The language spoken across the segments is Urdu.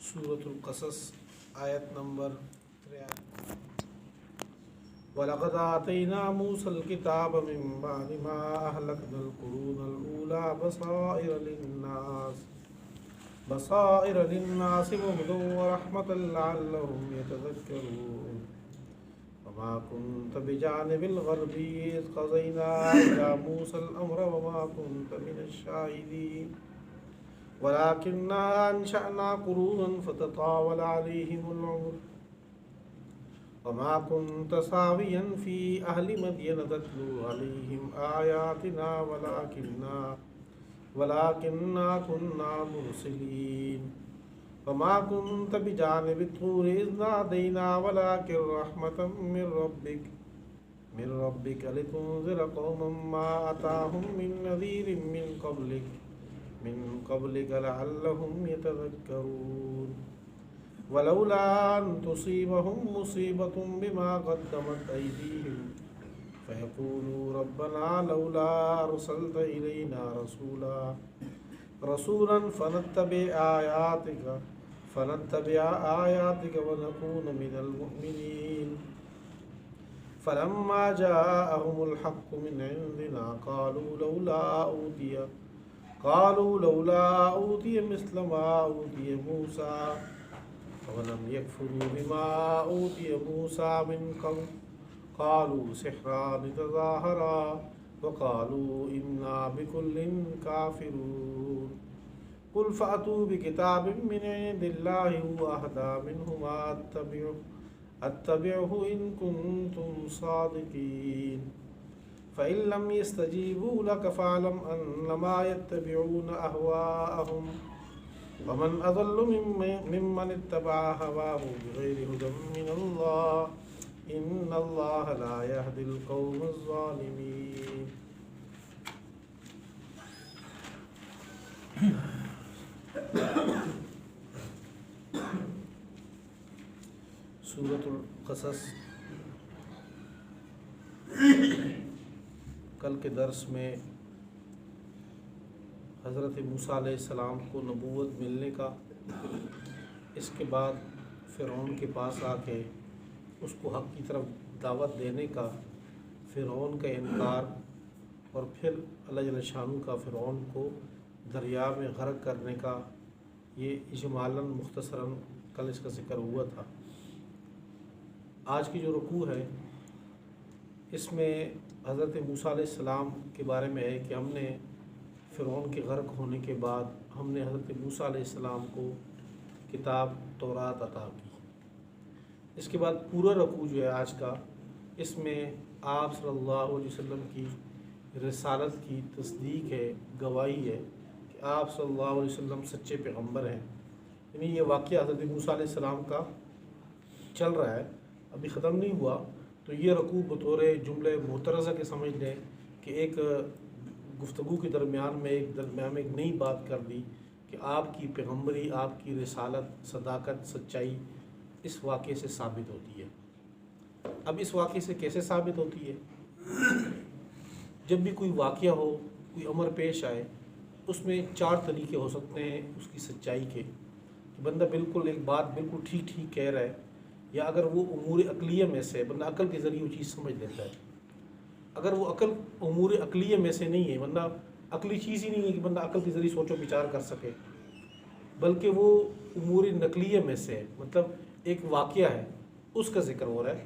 سورۃ القصص آیت نمبر 83۔ وَلَقَدْ آتَيْنَا مُوسَى الْكِتَابَ مِنْ بَعْدِ مَا أَهْلَكْنَا الْقُرُونَ الْأُولَى بَصَائِرَ لِلنَّاسِ وَهُدًى وَرَحْمَةً لَعَلَّهُمْ يَتَذَكَّرُونَ وَمَا كُنْتَ بِجَانِبِ الْغَرْبِيِّ إِذْ قَضَيْنَا إِلَى مُوسَى الْأَمْرَ وَمَا كُنْتَ مِنَ الشَّاهِدِينَ وَلَكِنَّا أَنشَأْنَا قُرُونًا فَتَطَاوَلَ عَلَيْهِمُ الْعُمُرُ وَمَا كُنْتَ سَاوِيًا فِي أَهْلِ مَدْيَنَ تَتْلُو عَلَيْهِمْ آيَاتِنَا وَلَكِنَّا كُنَّا مُرْسِلِينَ وَمَا كُنْتَ بِجَانِبِ الطُّورِ إِذْ نَادَيْنَا وَلَكِنْ رَحْمَةً من ربك لتنذر قوما ما أتاهم من نذير من قبلك لعلهم يتذكرون ولولا أن تصيبهم مصيبة بما قدمت أيديهم فيقولوا ربنا لولا أرسلت إلينا رسولا فنتبع آياتك ونكون من المؤمنين فلما جاءهم الحق من عندنا قالوا لولا أوتي مثل ما أوتي موسى ولم يكفروا بما أوتي موسى من قبل قالوا سحران تظاهرا وقالوا إنا بكل كافرون قل فأتوا بكتاب من عند الله هو أهدى منهما أتبعه إن كنتم صادقين فإن لم يستجيبوا لك فاعلم أنما يتبعون أهواءهم ومن أضل ممن اتبع هواه بغير هدى من الله إن الله لا يهدي القوم الظالمين۔ سورۃ القصص کل کے درس میں حضرت موسیٰ علیہ السلام کو نبوت ملنے کا، اس کے بعد فرعون کے پاس آ کے اس کو حق کی طرف دعوت دینے کا، فرعون کا انکار، اور پھر اللہ جل شانہ کا فرعون کو دریا میں غرق کرنے کا، یہ اجمالاً مختصراً کل اس کا ذکر ہوا تھا۔ آج کی جو رکوع ہے اس میں حضرت موسیٰ علیہ السلام کے بارے میں ہے کہ ہم نے فرعون کے غرق ہونے کے بعد ہم نے حضرت موسیٰ علیہ السلام کو کتاب تورات عطا کی۔ اس کے بعد پورا رکوع جو ہے آج کا، اس میں آپ صلی اللہ علیہ وسلم کی رسالت کی تصدیق ہے، گواہی ہے کہ آپ صلی اللہ علیہ وسلم سچے پیغمبر ہیں۔ یعنی یہ واقعہ حضرت موسیٰ علیہ السلام کا چل رہا ہے، ابھی ختم نہیں ہوا، تو یہ رکوع بطور جملے معترضہ کے سمجھ لیں کہ ایک گفتگو کے درمیان میں ایک نئی بات کر دی کہ آپ کی پیغمبری، آپ کی رسالت، صداقت، سچائی اس واقعے سے ثابت ہوتی ہے۔ اب اس واقعے سے کیسے ثابت ہوتی ہے؟ جب بھی کوئی واقعہ ہو، کوئی امر پیش آئے، اس میں 4 طریقے ہو سکتے ہیں اس کی سچائی کے، کہ بندہ بالکل ایک بات بالکل ٹھیک کہہ رہا ہے، یا اگر وہ امور عقلیہ میں سے، بندہ عقل کے ذریعے وہ چیز سمجھ لیتا ہے۔ اگر وہ عقل امور عقلیہ میں سے نہیں ہے، بندہ عقلی چیز ہی نہیں ہے کہ بندہ عقل کے ذریعے سوچ و بچار کر سکے، بلکہ وہ امور نقلیہ میں سے ہے، مطلب ایک واقعہ ہے اس کا ذکر ہو رہا ہے،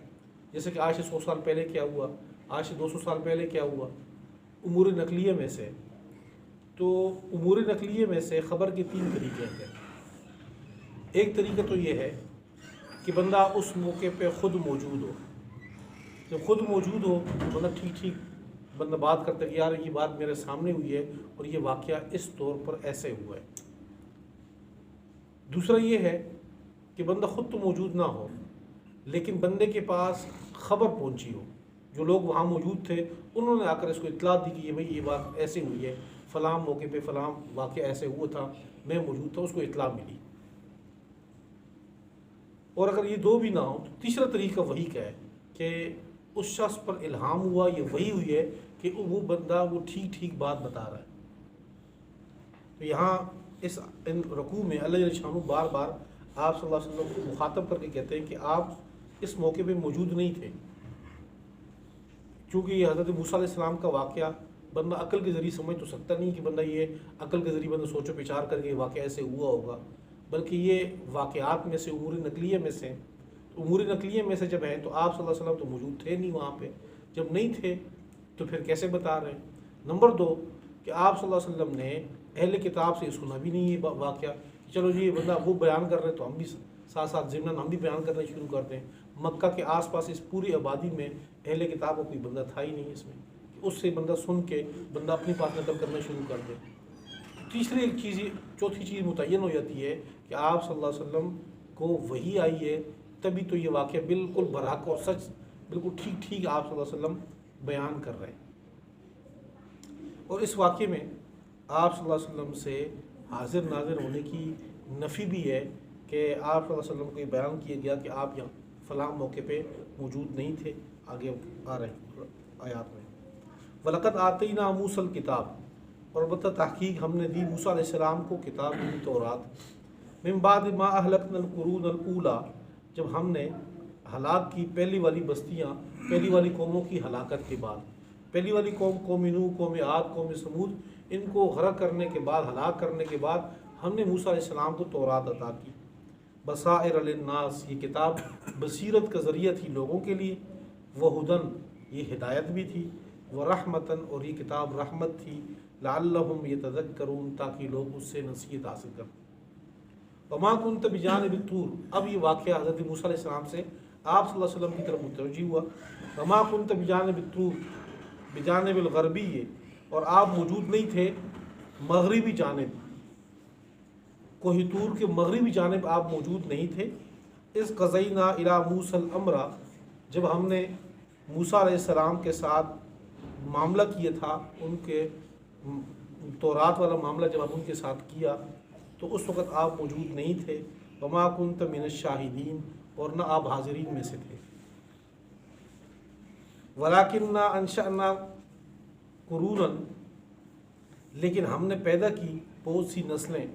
جیسے کہ آج سے 100 سال پہلے کیا ہوا، آج سے 200 سال پہلے کیا ہوا، امور نقلیہ میں سے۔ تو امور نقلیہ میں سے خبر کے 3 طریقے ہیں۔ ایک طریقہ تو یہ ہے کہ بندہ اس موقع پہ خود موجود ہو، جب خود موجود ہو تو بندہ ٹھیک بندہ بات کرتا ہے کہ یار یہ بات میرے سامنے ہوئی ہے اور یہ واقعہ اس طور پر ایسے ہوا ہے۔ دوسرا یہ ہے کہ بندہ خود تو موجود نہ ہو، لیکن بندے کے پاس خبر پہنچی ہو، جو لوگ وہاں موجود تھے انہوں نے آ کر اس کو اطلاع دی کہ بھائی یہ بات ایسے ہوئی ہے، فلاں موقع پہ فلاں واقعہ ایسے ہوا تھا، میں موجود تھا، اس کو اطلاع ملی۔ اور اگر یہ 2 بھی نہ ہو تو تیسرا طریقہ وحی کا ہے کہ اس شخص پر الہام ہوا، یہ وحی ہوئی ہے کہ وہ بندہ وہ ٹھیک بات بتا رہا ہے۔ تو یہاں ان رکوع میں اللہ جل شانہ بار بار آپ صلی اللہ علیہ وسلم کو مخاطب کر کے کہتے ہیں کہ آپ اس موقع پہ موجود نہیں تھے، چونکہ یہ حضرت موسیٰ علیہ السلام کا واقعہ بندہ عقل کے ذریعے سمجھ تو سکتا نہیں کہ بندہ یہ عقل کے ذریعے بندہ سوچ و بچار کر کے واقعہ ایسے ہوا ہوگا، بلکہ یہ واقعات میں سے امور نقلیہ میں سے، امور نقلیہ میں سے جب ہیں تو آپ صلی اللہ علیہ وسلم تو موجود تھے نہیں وہاں پہ، جب نہیں تھے تو پھر کیسے بتا رہے ہیں؟ نمبر 2 کہ آپ صلی اللہ علیہ وسلم نے اہل کتاب سے سنا بھی نہیں یہ واقعہ، چلو جی یہ بندہ وہ بیان کر رہے ہیں تو ہم بھی ساتھ ساتھ ضمن ہم بھی بیان کرنا شروع کر دیں۔ مکہ کے آس پاس اس پوری آبادی میں اہل کتاب کا کوئی بندہ تھا ہی نہیں اس میں کہ اس سے بندہ سن کے بندہ اپنی بات نقل کرنا شروع کر دے۔ تیسری چیز، چوتھی چیز متعین ہو جاتی ہے کہ آپ صلی اللہ علیہ وسلم کو وحی آئی ہے، تبھی تو یہ واقعہ بالکل برحق اور سچ بالکل ٹھیک ٹھیک آپ صلی اللہ علیہ وسلم بیان کر رہے ہیں۔ اور اس واقعے میں آپ صلی اللہ علیہ وسلم سے حاضر ناظر ہونے کی نفی بھی ہے کہ آپ صلی اللہ علیہ وسلم کو یہ بیان کیا گیا کہ آپ یہاں فلاں موقع پہ موجود نہیں تھے، آگے آ رہے ہیں آیات میں۔ وَلَقَدْ آتَيْنَا مُوسَى الْكِتَابَ، اور البتہ تحقیق ہم نے دی موسیٰ علیہ السلام کو کتاب دی تورات، مِن بَعْدِ مَا أَهْلَكْنَا الْقُرُونَ الْأُولَى، جب ہم نے ہلاک کی پہلی والی بستیاں، پہلی والی قوموں کی ہلاکت کے بعد، پہلی والی قوم نوح، قوم عاد، قوم سمود، ان کو غرق کرنے کے بعد، ہلاک کرنے کے بعد ہم نے موسیٰ علیہ السلام کو تورات عطا کی۔ بصائر للناس، یہ کتاب بصیرت کا ذریعہ تھی لوگوں کے لیے، وہدن، یہ ہدایت بھی تھی، ورحمتاً، اور یہ کتاب رحمت تھی، لعلہم یتذکرون، تاکہ لوگ اس سے نصیحت حاصل کریں۔ وما کنت بجانب الطور، اب یہ واقعہ حضرت موسیٰ علیہ السلام سے آپ صلی اللہ علیہ وسلم کی طرف متوجہ ہوا۔ وما کنت بجانب الطور، بجانب الغربی، اور آپ موجود نہیں تھے مغربی جانب، کوہ طور کے مغربی جانب آپ موجود نہیں تھے۔ اذ قضینا الی موسیٰ الامر، جب ہم نے موسیٰ علیہ السلام کے ساتھ معاملہ کیا تھا، ان کے تورات والا معاملہ جب ہم ان کے ساتھ کیا تو اس وقت آپ موجود نہیں تھے۔ وما کنت من الشاہدین، اور نہ آپ حاضرین میں سے تھے۔ ولکننا انشأنا قرونا، لیکن ہم نے پیدا کی بہت سی نسلیں،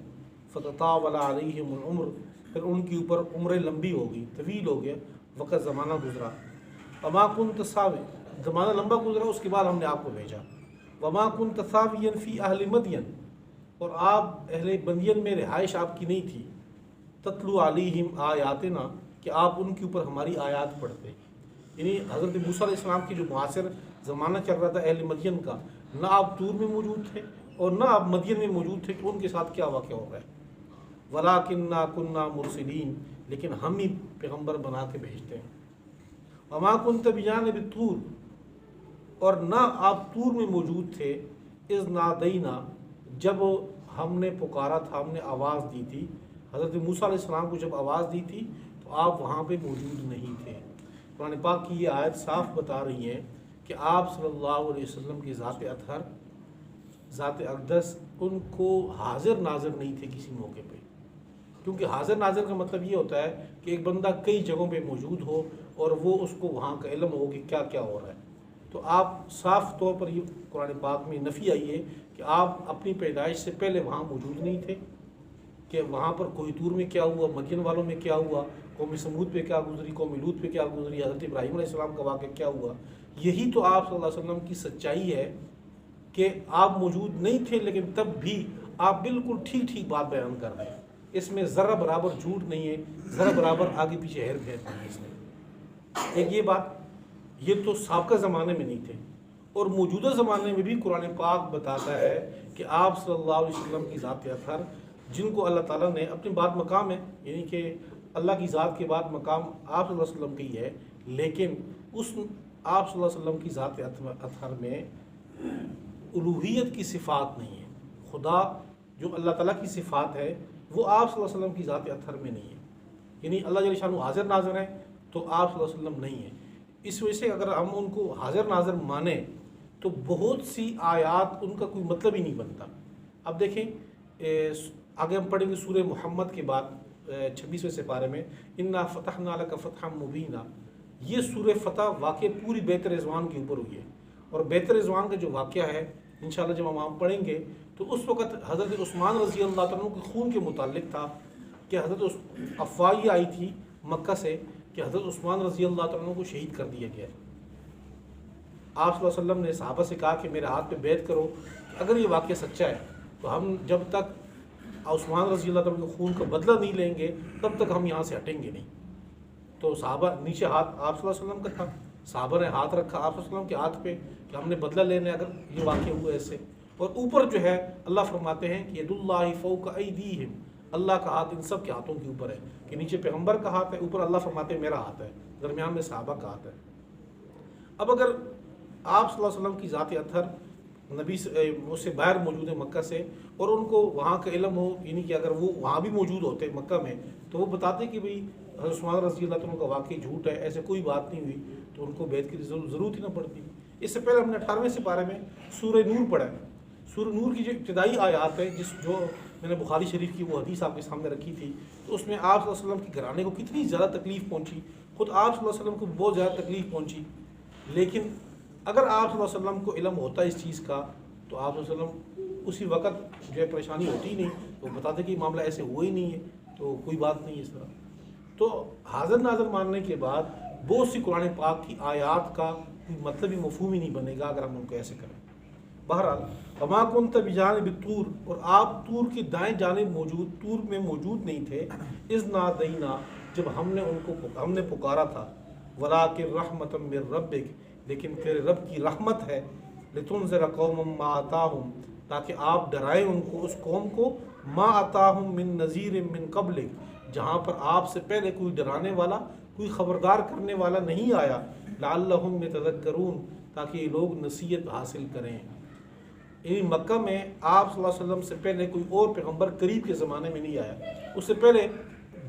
فتطاول علیہم العمر، پھر ان کے اوپر عمریں لمبی ہو گئی، طویل ہو گیا، وقت زمانہ گزرا۔ وما کنت ثاوی، زمانہ لمبا گزرا، اس کے بعد ہم نے آپ کو بھیجا۔ وما کنت ثاویا فی اہل مدین، اور آپ اہل مدین میں رہائش آپ کی نہیں تھی۔ تتلو علیہم آیاتنا، کہ آپ ان کے اوپر ہماری آیات پڑھتے، یعنی حضرت موسیٰ علیہ السلام کی جو معاصر زمانہ چل رہا تھا اہل مدین کا، نہ آپ طور میں موجود تھے اور نہ آپ مدین میں موجود تھے کہ ان کے ساتھ کیا واقعہ ہو رہا ہے۔ وَلَٰكِنَّا كُنَّا مُرْسِلِينَ، لیکن ہم ہی پیغمبر بنا کے بھیجتے ہیں۔ وَمَا كُنْتَ بِجَانِبِ الطُّورِ، اور نہ آپ طور میں موجود تھے، اِذْ نَادَيْنَا، جب ہم نے پکارا تھا، ہم نے آواز دی تھی، حضرت موسیٰ علیہ السلام کو جب آواز دی تھی تو آپ وہاں پہ موجود نہیں تھے۔ قرآن پاک کی یہ آیت صاف بتا رہی ہے کہ آپ صلی اللہ علیہ وسلم کی ذات اطہر، ذات اقدس، ان کو حاضر ناظر نہیں تھے کسی موقع پہ، کیونکہ حاضر ناظر کا مطلب یہ ہوتا ہے کہ ایک بندہ کئی جگہوں پہ موجود ہو اور وہ اس کو وہاں کا علم ہو کہ کیا کیا ہو رہا ہے۔ تو آپ صاف طور پر یہ قرآن پاک میں نفی آئی ہے کہ آپ اپنی پیدائش سے پہلے وہاں موجود نہیں تھے، کہ وہاں پر کوہ طور میں کیا ہوا، مدین والوں میں کیا ہوا، قوم سمود پہ کیا گزری، قوم لوط پہ کیا گزری، حضرت ابراہیم علیہ السلام کا واقعہ کیا ہوا۔ یہی تو آپ صلی اللہ علیہ وسلم کی سچائی ہے کہ آپ موجود نہیں تھے لیکن تب بھی آپ بالکل ٹھیک ٹھیک بات بیان کر رہے ہیں، اس میں ذرہ برابر جھوٹ نہیں ہے، ذرہ برابر آگے پیچھے ہیر پھیر نہیں ہے اس میں۔ ایک یہ بات، یہ تو سابقہ زمانے میں نہیں تھے، اور موجودہ زمانے میں بھی قرآن پاک بتاتا ہے کہ آپ صلی اللہ علیہ وسلم کی ذات اطہر، جن کو اللہ تعالیٰ نے اپنی بات مقام ہے، یعنی کہ اللہ کی ذات کے بعد مقام آپ صلی اللہ علیہ وسلم کی ہے، لیکن اس آپ صلی اللہ علیہ وسلم کی ذات اطہر میں الوہیت کی صفات نہیں ہے۔ خدا جو اللہ تعالیٰ کی صفات ہے وہ آپ صلی اللہ علیہ وسلم کی ذات اطہر میں نہیں ہے، یعنی اللہ جل شانہ حاضر ناظر ہے تو آپ صلی اللہ علیہ وسلم نہیں ہے۔ اس وجہ سے اگر ہم ان کو حاضر ناظر مانیں تو بہت سی آیات ان کا کوئی مطلب ہی نہیں بنتا۔ اب دیکھیں آگے ہم پڑھیں گے سورہ محمد کے بعد 26ویں سپارے میں، انا فتحنا لک فتحا مبینا، یہ سورہ فتح واقع پوری بیت رضوان کے اوپر ہوئی ہے، اور بیت رضوان کا جو واقعہ ہے انشاءاللہ جب ہم پڑھیں گے تو اس وقت حضرت عثمان رضی اللہ عنہ کے خون کے متعلق تھا، کہ حضرت افواہی آئی تھی مکہ سے کہ حضرت عثمان رضی اللہ تعالیٰ عنہ کو شہید کر دیا گیا. آپ صلی اللہ علیہ وسلم نے صحابہ سے کہا کہ میرے ہاتھ پہ بیعت کرو، اگر یہ واقعہ سچا ہے تو ہم جب تک عثمان رضی اللہ تعالیٰ کے خون کا بدلہ نہیں لیں گے تب تک ہم یہاں سے ہٹیں گے نہیں. تو صحابہ نیچے ہاتھ آپ صلی اللہ علیہ وسلم کا تھا، صحابہ نے ہاتھ رکھا آپ صلی اللہ علیہ وسلم کے ہاتھ پہ کہ ہم نے بدلہ لینا ہے اگر یہ واقع ہوا ایسے. اور اوپر جو ہے اللہ فرماتے ہیں کہ ید اللہ فوق ایدیہم، اللہ کا ہاتھ ان سب کے ہاتھوں کے اوپر ہے، کہ نیچے پیغمبر کا ہاتھ ہے، اوپر اللہ فرماتے ہیں میرا ہاتھ ہے، درمیان میں صحابہ کا ہاتھ ہے. اب اگر آپ صلی اللہ علیہ وسلم کی ذات اطہر نبی سے اس سے باہر موجود ہے مکہ سے، اور ان کو وہاں کا علم ہو، یعنی کہ اگر وہ وہاں بھی موجود ہوتے مکہ میں تو وہ بتاتے کہ بھئی حضرت عثمان رضی اللہ عنہ کا واقعی جھوٹ ہے، ایسے کوئی بات نہیں ہوئی، تو ان کو بیعت کی ضرورت ہی نہ پڑتی. اس سے پہلے ہم نے 18ویں سپارے میں سورہ نور پڑھا ہے. سورہ نور کی جو ابتدائی آیات ہے، جو میں نے بخاری شریف کی وہ حدیث آپ کے سامنے رکھی تھی، تو اس میں آپ صلی اللہ علیہ وسلم کے گھرانے کو کتنی زیادہ تکلیف پہنچی، خود آپ صلی اللہ علیہ وسلم کو بہت زیادہ تکلیف پہنچی. لیکن اگر آپ صلی اللہ علیہ وسلم کو علم ہوتا ہے اس چیز کا تو آپ صلی اللہ علیہ وسلم اسی وقت جو ہے پریشانی ہوتی ہی نہیں، تو بتاتے کہ معاملہ ایسے ہوا ہی نہیں ہے، تو کوئی بات نہیں اس طرح. تو حاضر ناظر ماننے کے بعد بہت سی قرآن پاک کی آیات کا کوئی مطلب ہی مفہوم ہی نہیں بنے گا اگر ہم ان کو ایسے کریں. بہرحال وما كنت بجانب الطور، اور آپ طور کی دائیں جانب طور میں موجود نہیں تھے، اذ نادینا، جب ہم نے پکارا تھا، ولکن رحمۃ من ربک، لیکن تیرے رب کی رحمت ہے، لتنذر قوما ما اتاہم، تاکہ آپ ڈرائیں ان کو، اس قوم کو، ما اتاہم من نذیر من قبلک، جہاں پر آپ سے پہلے کوئی ڈرانے والا، کوئی خبردار کرنے والا نہیں آیا، لعلہم یتذکرون، تاکہ یہ لوگ نصیحت حاصل کریں. یعنی مکہ میں آپ صلی اللہ علیہ وسلم سے پہلے کوئی اور پیغمبر قریب کے زمانے میں نہیں آیا. اس سے پہلے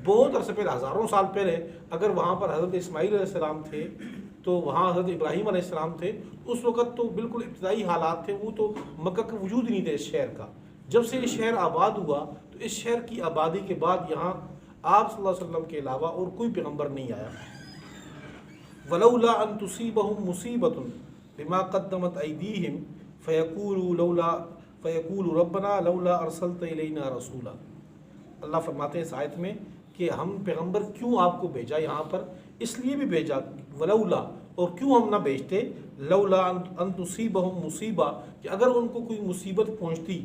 بہت عرصے پہلے، ہزاروں سال پہلے، اگر وہاں پر حضرت اسماعیل علیہ السلام تھے تو وہاں حضرت ابراہیم علیہ السلام تھے، اس وقت تو بالکل ابتدائی حالات تھے، وہ تو مکہ کا وجود ہی نہیں تھا اس شہر کا. جب سے یہ شہر آباد ہوا تو اس شہر کی آبادی کے بعد یہاں آپ صلی اللہ علیہ وسلم کے علاوہ اور کوئی پیغمبر نہیں آیا. وَلَوْلَا أَن تُصِيبَهُم مُّصِيبَةٌ بِمَا قَدَّمَتْ أَيْدِيهِمْ فَيَقُولُوا رَبَّنَا لَوْلَا أَرْسَلْتَ إِلَيْنَا رَسُولًا. اللہ فرماتے ہیں اس آیت میں کہ ہم پیغمبر کیوں آپ کو بھیجا یہاں پر، اس لیے بھی بھیجا، ولولا، اور کیوں ہم نہ بھیجتے، لولا ان تصیبہم مصیبہ، کہ اگر ان کو کوئی مصیبت پہنچتی،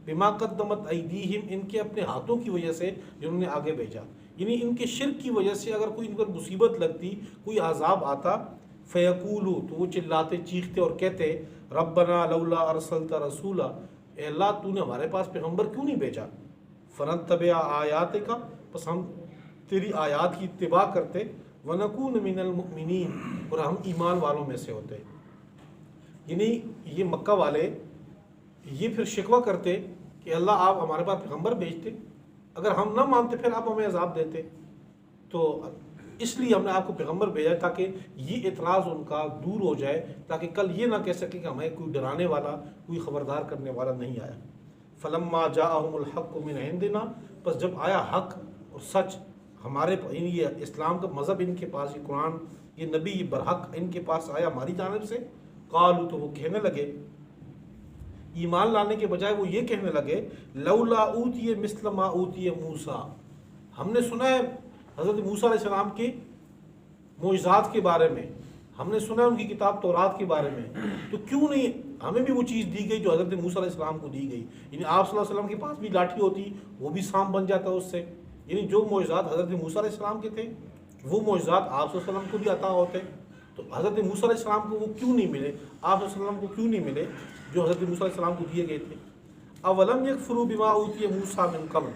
بما قدمت ایدیہم، ان کے اپنے ہاتھوں کی وجہ سے جنہوں نے آگے بھیجا، یعنی ان کے شرک کی وجہ سے اگر کوئی ان پر مصیبت لگتی، کوئی عذاب آتا، فیقولو، تو وہ چلاتے چیختے اور کہتے، ربنا لولا ارسلت رسولا، اے اللہ تو نے ہمارے پاس پیغمبر کیوں نہیں بھیجا، فنتبع آیاتک، پس ہم تیری آیات کی اتباع کرتے، وَنَكُونَ مِنَ الْمُؤْمِنِينَ، اور ہم ایمان والوں میں سے ہوتے. یعنی یہ مکہ والے یہ پھر شکوہ کرتے کہ اللہ آپ ہمارے پاس پیغمبر بھیجتے، اگر ہم نہ مانتے پھر آپ ہمیں عذاب دیتے، تو اس لیے ہم نے آپ کو پیغمبر بھیجا تاکہ یہ اعتراض ان کا دور ہو جائے، تاکہ کل یہ نہ کہہ سکے کہ ہمیں کوئی ڈرانے والا، کوئی خبردار کرنے والا نہیں آیا. فلما جاءہم الحق من عندنا، پس جب آیا حق اور سچ ہمارے، یہ اسلام کا مذہب ان کے پاس، یہ قرآن، یہ نبی، یہ برحق ان کے پاس آیا ہماری جانب سے، قالوا، تو وہ کہنے لگے، ایمان لانے کے بجائے وہ یہ کہنے لگے، لولا اوتی مثل ما اوتی موسیٰ، ہم نے سنا ہے حضرت موسیٰ علیہ السلام کے معجزات کے بارے میں، ہم نے سنا ہے ان کی کتاب تورات کے بارے میں، تو کیوں نہیں ہمیں بھی وہ چیز دی گئی جو حضرت موسیٰ علیہ السلام کو دی گئی. یعنی آپ صلی اللہ علیہ وسلم کے پاس بھی لاٹھی ہوتی، وہ بھی سام بن جاتا اس سے. یعنی جو معجزات حضرت موسیٰ علیہ السلام کے تھے وہ معجزات آپ صلی اللہ علیہ وسلم کو بھی عطا ہوتے، تو حضرت موسیٰ علیہ السلام کو وہ کیوں نہیں ملے، آپ صلی اللہ علیہ وسلم کو کیوں نہیں ملے جو حضرت موسیٰ علیہ السلام کو دیے گئے تھے. اولم یکفروا بما اوتی موسیٰ من قبل،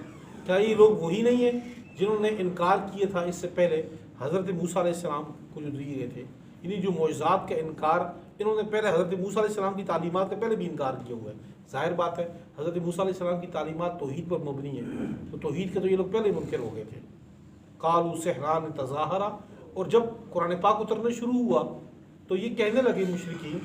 کیا یہ لوگ وہی نہیں ہیں جنہوں نے انکار کیا تھا اس سے پہلے حضرت موسیٰ علیہ السلام کو جو دیے گئے تھے. یعنی جو معجزات کا انکار انہوں نے پہلے حضرت موسیٰ علیہ السلام کی تعلیمات کا پہلے بھی انکار کیا ہوا ہے. ظاہر بات ہے حضرت موسیٰ علیہ السلام کی تعلیمات توحید پر مبنی ہیں، تو توحید کے تو یہ لوگ پہلے منکر ہو گئے تھے. قالوا سحران تظاہرا، اور جب قرآن پاک اترنا شروع ہوا تو یہ کہنے لگے مشرکین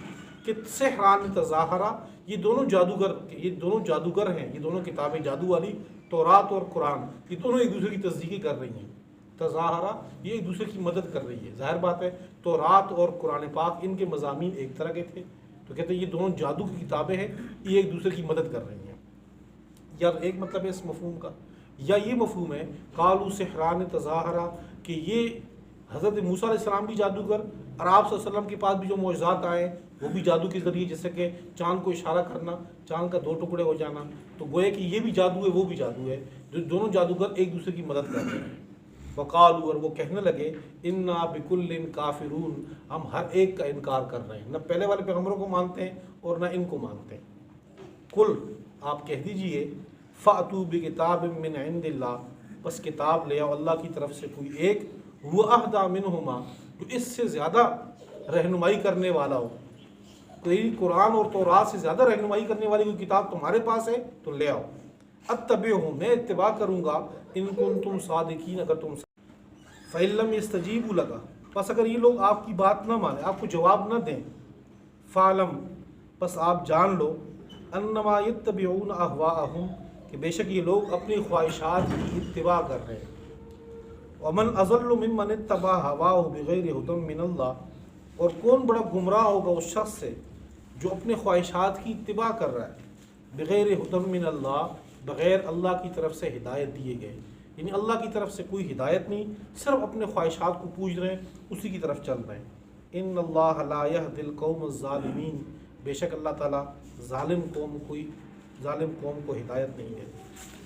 کہ سحران تظاہرا، یہ دونوں جادوگر ہیں، یہ دونوں کتابیں جادو والی، تورات اور قرآن، یہ دونوں ایک دوسرے کی تصدیقیں کر رہی ہیں. تظاہرہ، یہ ایک دوسرے کی مدد کر رہی ہے. ظاہر بات ہے تورات اور قرآن پاک ان کے مضامین ایک طرح کے تھے، تو کہتے ہیں یہ دونوں جادو کی کتابیں ہیں، یہ ایک دوسرے کی مدد کر رہی ہیں. یا ایک مطلب ہے اس مفہوم کا، یا یہ مفہوم ہے قالوا سحران تظاہرا کہ یہ حضرت موسیٰ علیہ السلام بھی جادوگر اور آپ صلی اللہ علیہ وسلم کے پاس بھی جو معجزات آئے وہ بھی جادو کے ذریعے، جیسے کہ چاند کو اشارہ کرنا، چاند کا 2 ٹکڑے ہو جانا، تو گویا کہ یہ بھی جادو ہے وہ بھی جادو ہے، جو دونوں جادوگر ایک دوسرے کی مدد کر رہے ہیں۔ وقالوا اور وہ کہنے لگے انا بکل کافرون ہم ہر ایک کا انکار کر رہے ہیں، نہ پہلے والے پیغمبروں کو مانتے ہیں اور نہ ان کو مانتے ہیں۔ کل آپ کہہ دیجئے فأتوا بکتاب من عند اللہ، بس کتاب لے آؤ اللہ کی طرف سے کوئی ایک، وہ اہدی منہما جو اس سے زیادہ رہنمائی کرنے والا ہو، کوئی قرآن اور تورات سے زیادہ رہنمائی کرنے والی کوئی کتاب تمہارے پاس ہے تو لے آؤ، اتبعہ میں اتباع کروں گا، ان کنتم صادقین اگر تم فإن لم يستجیبوا لک پس اگر یہ لوگ آپ کی بات نہ مانیں، آپ کو جواب نہ دیں، فعلم پس آپ جان لو انما یتبعون اہواءہم کہ بے شک یہ لوگ اپنی خواہشات کی اتباع کر رہے ہیں، ومن اضل ممن اتبع ہواہ بغیر ہدی من اللہ اور کون بڑا گمراہ ہوگا اس شخص سے جو اپنے خواہشات کی اتباع کر رہا ہے، بغیر ہدی من اللہ بغیر اللہ کی طرف سے ہدایت دیے گئے، یعنی اللہ کی طرف سے کوئی ہدایت نہیں، صرف اپنے خواہشات کو پوج رہے ہیں، اسی کی طرف چل رہے ہیں۔ ان اللہ لا یہدی القوم الظالمین بے شک اللہ تعالیٰ ظالم قوم کو ہدایت نہیں دیتے۔